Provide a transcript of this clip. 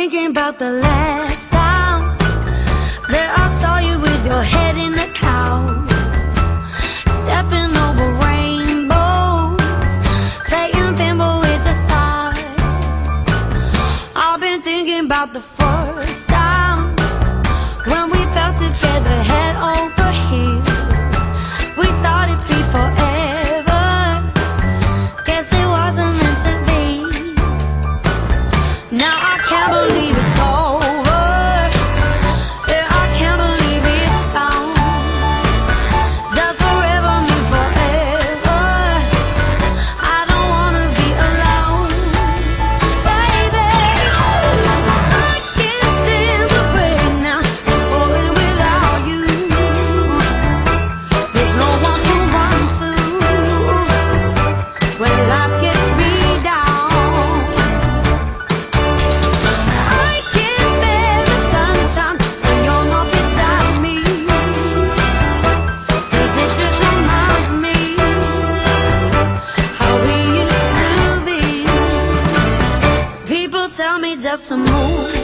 thinking about the last time that I saw you with your head in the clouds, stepping over rainbows, playing pinball with the stars. I've been thinking about the first time when we fell together head over heels. We thought it'd be forever, guess it wasn't meant to be. Now I can't believe it's over. Yeah, I can't believe it's gone. Does forever mean forever? I don't wanna be alone, baby. I can't stand the break now. It's falling without you. There's no one to run to when life gets me down. I can't bear the sunshine when you're not beside me, 'cause it just reminds me how we used to be. People tell me just to move